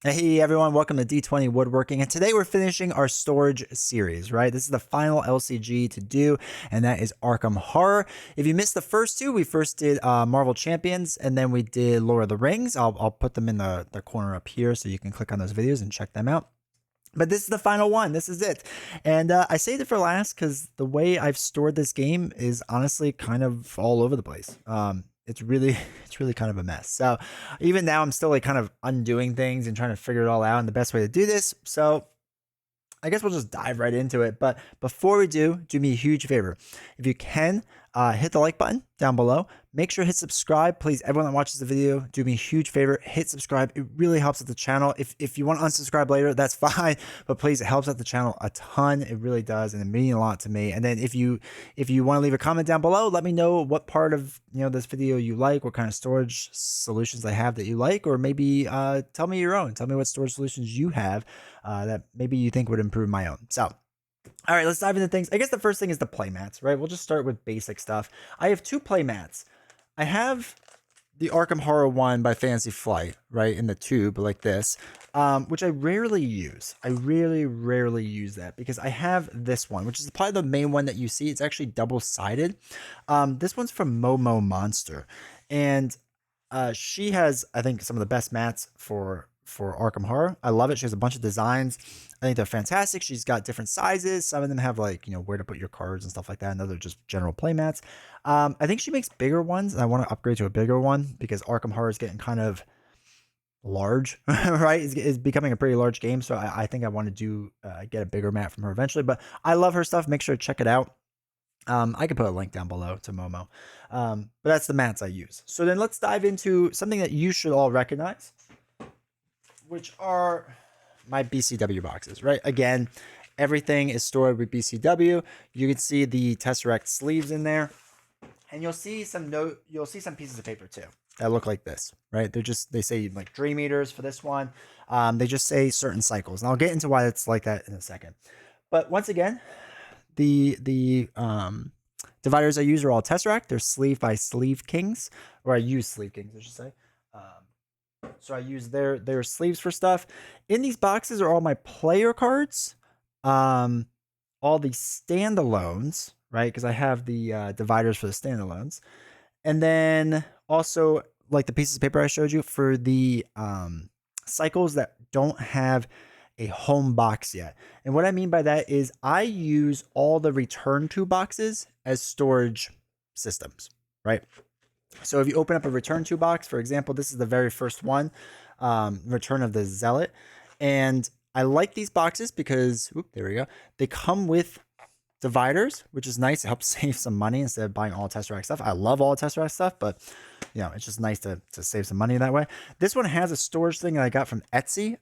Hey everyone, welcome to D20 Woodworking, and today we're finishing our storage series, right? This is the final LCG to do, and that is Arkham Horror. If you missed the first two, we first did Marvel Champions, and then we did Lord of the Rings. I'll put them in the corner up here so you can click on those videos and check them out. But this is the final one. This is it. And I saved it for last because the way I've stored this game is honestly kind of all over the place. It's really, it's really kind of a mess. So even now I'm still like kind of undoing things and trying to figure it all out and the best way to do this. So I guess we'll just dive right into it. But before we do me a huge favor. If you can, hit the like button down below. Make sure to hit subscribe. Please, everyone that watches the video, do me a huge favor. Hit subscribe. It really helps out the channel. If you want to unsubscribe later, that's fine. But please, it helps out the channel a ton. It really does. And it means a lot to me. And then if you want to leave a comment down below, let me know what part of this video you like, what kind of storage solutions I have that you like, or maybe tell me your own. Tell me what storage solutions you have that maybe you think would improve my own. So all right, let's dive into things. I guess the first thing is the play mats, right? We'll just start with basic stuff. I have two play mats. I have the Arkham Horror one by Fantasy Flight, right, in the tube like this, which I rarely use. I really rarely use that because I have this one, which is probably the main one that you see. It's actually double-sided. This one's from Momo Monster, and she has, I think, some of the best mats for Arkham Horror. I love it. She has a bunch of designs. I think they're fantastic. She's got different sizes. Some of them have like, where to put your cards and stuff like that. And those are just general play mats. I think she makes bigger ones, and I want to upgrade to a bigger one because Arkham Horror is getting kind of large, right? It's becoming a pretty large game. So I think I want to do get a bigger mat from her eventually. But I love her stuff. Make sure to check it out. I can put a link down below to Momo. But that's the mats I use. So then let's dive into something that you should all recognize, which are my BCW boxes, right? Again, everything is stored with BCW. You can see the Tesseract sleeves in there, and you'll see some pieces of paper too that look like this, right? They say like Dream Eaters for this one. They just say certain cycles, and I'll get into why it's like that in a second. But once again, the dividers I use are all Tesseract. They're sleeve by Sleeve Kings, or I use Sleeve Kings, I should say. So I use their sleeves for stuff. In these boxes are all my player cards, all the standalones, right? Because I have the dividers for the standalones, and then also like the pieces of paper I showed you for the cycles that don't have a home box yet. And what I mean by that is I use all the return to boxes as storage systems, right? So if you open up a return to box, for example, this is the very first one, Return of the Zealot. And I like these boxes because, there we go. They come with dividers, which is nice. It helps save some money instead of buying all Tesseract stuff. I love all Tesseract stuff, but it's just nice to save some money that way. This one has a storage thing that I got from Etsy.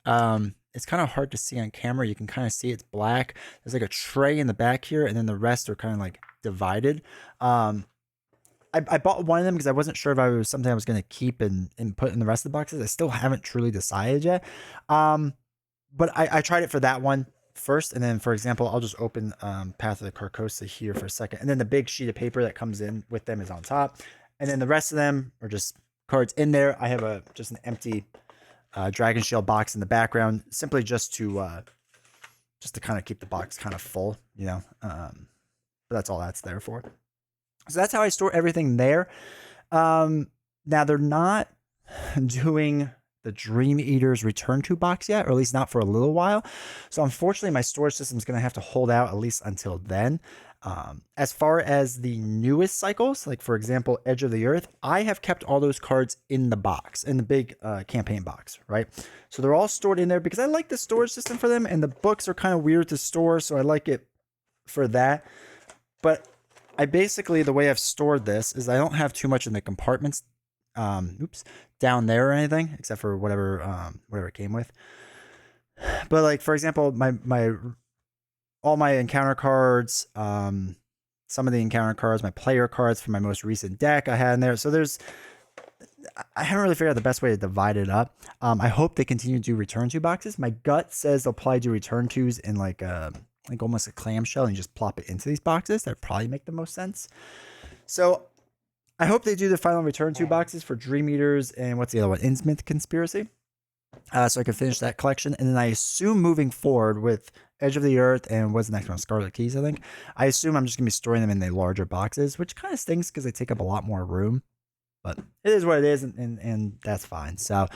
It's kind of hard to see on camera. You can kind of see it's black. There's like a tray in the back here, and then the rest are kind of like divided. I bought one of them because I wasn't sure if I was something I was going to keep and put in the rest of the boxes. I still haven't truly decided yet. But I tried it for that one first. And then, for example, I'll just open Path of the Carcosa here for a second. And then the big sheet of paper that comes in with them is on top. And then the rest of them are just cards in there. I have just an empty Dragon Shield box in the background, simply just to kind of keep the box kind of full, but that's all that's there for. So that's how I store everything there. Now they're not doing the Dream Eaters return to box yet, or at least not for a little while. So unfortunately, my storage system is going to have to hold out at least until then. As far as the newest cycles, like for example, Edge of the Earth, I have kept all those cards in the box, in the big campaign box, right? So they're all stored in there because I like the storage system for them, and the books are kind of weird to store, so I like it for that. But I basically, the way I've stored this is I don't have too much in the compartments, down there or anything, except for whatever it came with. But like, for example, all my encounter cards, some of the encounter cards, my player cards from my most recent deck I had in there. So I haven't really figured out the best way to divide it up. I hope they continue to do return to boxes. My gut says they'll probably do return tos in like almost a clamshell and you just plop it into these boxes. That'd probably make the most sense. So I hope they do the final return to boxes for Dream Eaters and what's the other one? Innsmouth Conspiracy. so I can finish that collection. And then I assume moving forward with Edge of the Earth and what's the next one? Scarlet Keys, I think. I assume I'm just going to be storing them in the larger boxes, which kind of stinks because they take up a lot more room. But it is what it is, and that's fine. So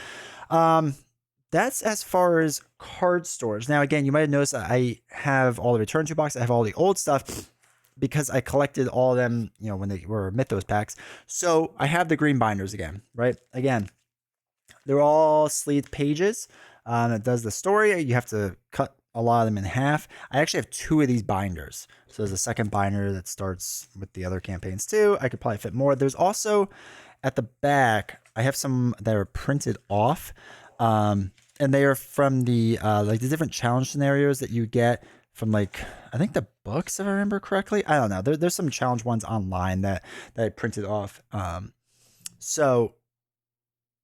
that's as far as card storage. Now, again, you might have noticed that I have all the Return to boxes. I have all the old stuff because I collected all of them, when they were Mythos packs. So I have the green binders again, right? Again, they're all sleeved pages. That does the story. You have to cut a lot of them in half. I actually have 2 of these binders. So there's a second binder that starts with the other campaigns too. I could probably fit more. There's also at the back, I have some that are printed off. And they are from the the different challenge scenarios that you get from I think the books, if I remember correctly. I don't know. There's some challenge ones online that I printed off. So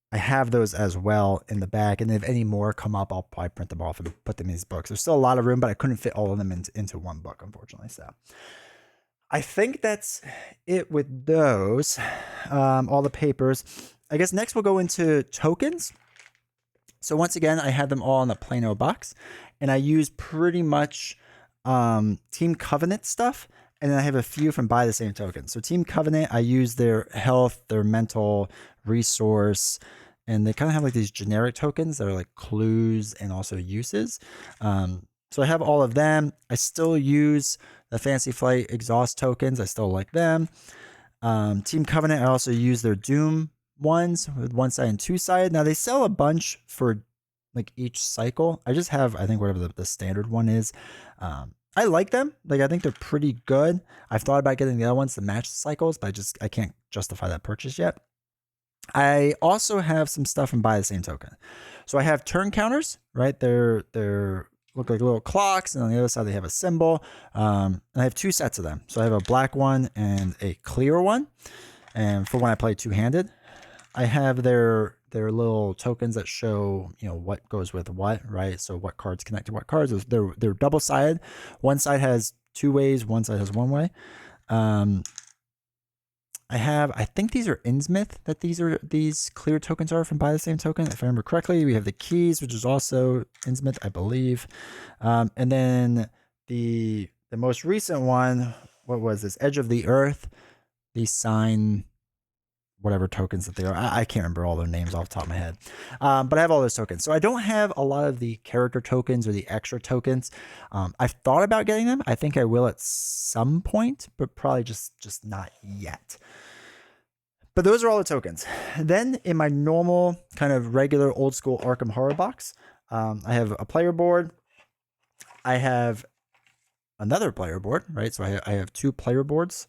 I have those as well in the back, and if any more come up, I'll probably print them off and put them in these books. There's still a lot of room, but I couldn't fit all of them into one book, unfortunately. So I think that's it with those, all the papers. I guess next we'll go into tokens. So once again, I had them all in a Plano box, and I use pretty much Team Covenant stuff, and then I have a few from Buy the Same Token. So Team Covenant, I use their health, their mental, resource, and they kind of have these generic tokens that are clues and also uses. So I have all of them. I still use the Fantasy Flight exhaust tokens. I still like them. Team Covenant, I also use their Doom ones with 1 side and 2 side. Now they sell a bunch for each cycle. I just have, I think, whatever the standard one is. I like them. I think they're pretty good. I've thought about getting the other ones to match the cycles, but I can't justify that purchase yet. I also have some stuff from Buy the Same Token. So I have turn counters, right? They're look like little clocks, and on the other side they have a symbol. And I have 2 sets of them. So I have a black one and a clear one. And for when I play two-handed, I have their little tokens that show what goes with what, right? So what cards connect to what cards. They're double-sided. One side has 2 ways, one side has 1 way. I think these are Innsmouth that these clear tokens are from Buy the Same Token. If I remember correctly, we have the keys, which is also Innsmouth, I believe. And then the most recent one, what was this? Edge of the Earth. These sign whatever tokens that they are. I can't remember all their names off the top of my head. But I have all those tokens. So I don't have a lot of the character tokens or the extra tokens. I've thought about getting them. I think I will at some point, but probably just not yet. But those are all the tokens. Then in my normal kind of regular old school Arkham Horror box, I have a player board. I have another player board, right? So I have 2 player boards.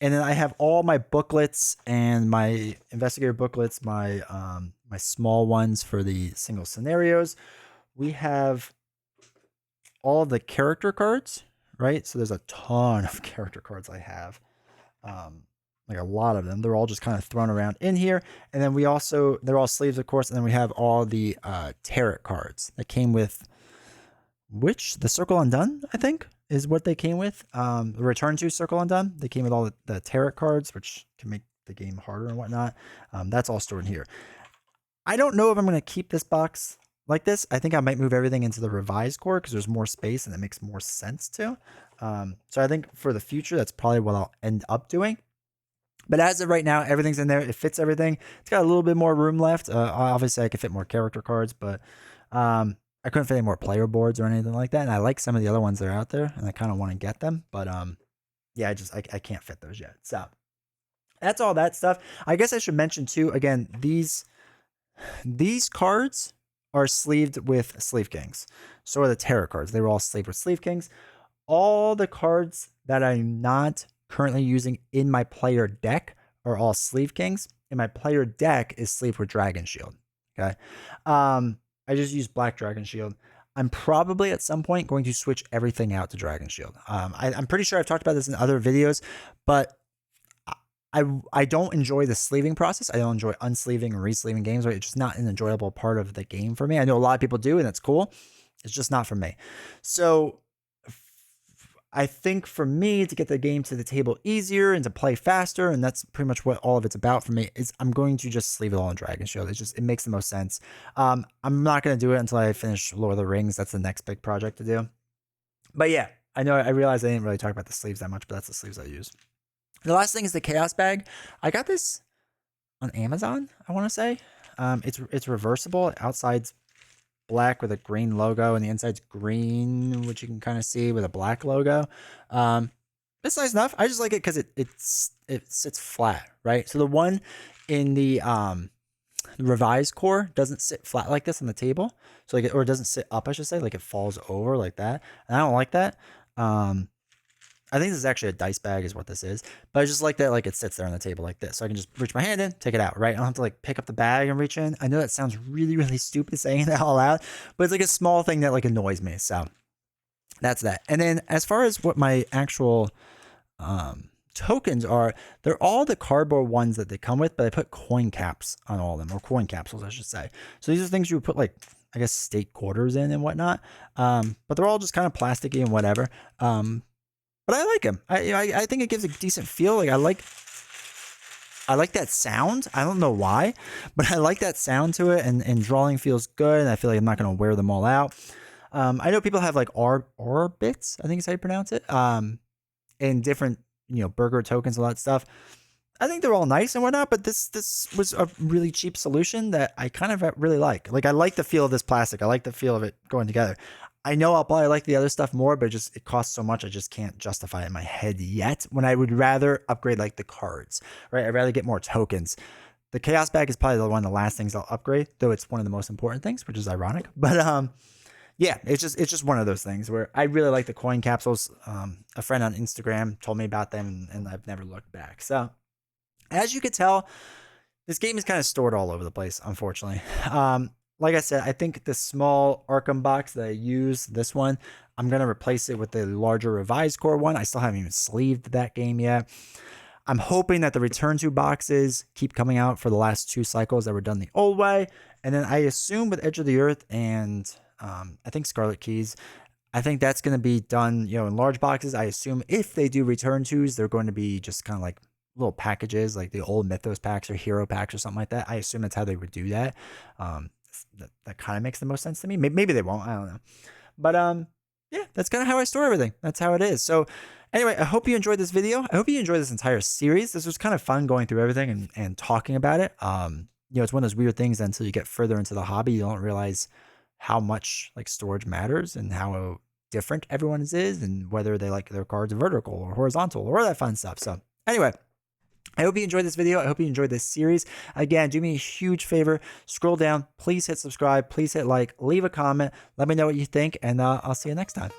And then I have all my booklets and my investigator booklets, my my small ones for the single scenarios. We have all the character cards, right? So there's a ton of character cards I have, a lot of them. They're all just kind of thrown around in here. And then they're all sleeves, of course. And then we have all the tarot cards that came with the Circle Undone, I think, is what they came with. The Return to Circle Undone. They came with all the tarot cards, which can make the game harder and whatnot. That's all stored in here. I don't know if I'm going to keep this box like this. I think I might move everything into the revised core because there's more space and it makes more sense to. So I think for the future, that's probably what I'll end up doing. But as of right now, everything's in there. It fits everything. It's got a little bit more room left. Obviously, I could fit more character cards, but I couldn't fit any more player boards or anything like that. And I like some of the other ones that are out there, and I kind of want to get them. But yeah, I can't fit those yet. So that's all that stuff. I guess I should mention too, again, these cards are sleeved with Sleeve Kings. So are the tarot cards. They were all sleeved with Sleeve Kings. All the cards that I'm not currently using in my player deck are all Sleeve Kings, and my player deck is sleeved with Dragon Shield. Okay. I just use Black Dragon Shield. I'm probably at some point going to switch everything out to Dragon Shield. I'm pretty sure I've talked about this in other videos, but I don't enjoy the sleeving process. I don't enjoy unsleeving or resleeving games. Right? It's just not an enjoyable part of the game for me. I know a lot of people do, and it's cool. It's just not for me. So I think for me to get the game to the table easier and to play faster, and that's pretty much what all of it's about for me, is I'm going to just leave it all in Dragon Shield. It makes the most sense. I'm not going to do it until I finish Lord of the Rings. That's the next big project to do. But yeah, I realized I didn't really talk about the sleeves that much, but that's the sleeves I use. The last thing is the Chaos Bag. I got this on Amazon, I want to say. It's reversible. Outside's black with a green logo, and the inside's green, which you can kind of see with a black logo. It's nice enough. I just like it because it sits flat, right? So the one in the revised core doesn't sit flat like this on the table. So like or it doesn't sit up, I should say, like it falls over like that. And I don't like that. I think this is actually a dice bag is what this is, but I just like that like it sits there on the table like this. So I can just reach my hand in, take it out, right? I don't have to like pick up the bag and reach in. I know that sounds really, really stupid saying that all out, but it's like a small thing that like annoys me. So that's that. And then as far as what my actual tokens are, they're all the cardboard ones that they come with, but I put coin caps on all of them, or coin capsules, I should say. So these are things you would put like, I guess, state quarters in and whatnot. But they're all just kind of plasticky and whatever. But I like them. I think it gives a decent feel. Like I like that sound. I don't know why, but I like that sound to it, and drawing feels good. And I feel like I'm not going to wear them all out. I know people have like orbits, I think is how you pronounce it. And different, burger tokens, all that stuff. I think they're all nice and whatnot, but this was a really cheap solution that I kind of really like. Like I like the feel of this plastic. I like the feel of it going together. I know I'll probably like the other stuff more, but it costs so much I just can't justify it in my head yet, when I would rather upgrade like the cards, right? I'd rather get more tokens. The Chaos Bag is probably one of the last things I'll upgrade, though it's one of the most important things, which is ironic. But yeah, it's just one of those things where I really like the coin capsules. A friend on Instagram told me about them, and I've never looked back. So as you could tell, this game is kind of stored all over the place, unfortunately. Like I said, I think the small Arkham box that I use, this one, I'm going to replace it with the larger revised core one. I still haven't even sleeved that game yet. I'm hoping that the return to boxes keep coming out for the last 2 cycles that were done the old way. And then I assume with Edge of the Earth and I think Scarlet Keys, I think that's going to be done, in large boxes. I assume if they do return tos, they're going to be just kind of like little packages, like the old Mythos packs or Hero packs or something like that. I assume that's how they would do that. That kind of makes the most sense to me. Maybe they won't. I don't know. But yeah, that's kind of how I store everything. That's how it is. So anyway, I hope you enjoyed this video. I hope you enjoyed this entire series. This was kind of fun going through everything and talking about it. It's one of those weird things that until you get further into the hobby, you don't realize how much like storage matters and how different everyone's is, and whether they like their cards vertical or horizontal or all that fun stuff. So anyway, I hope you enjoyed this video. I hope you enjoyed this series. Again, do me a huge favor. Scroll down. Please hit subscribe. Please hit like. Leave a comment. Let me know what you think. And I'll see you next time.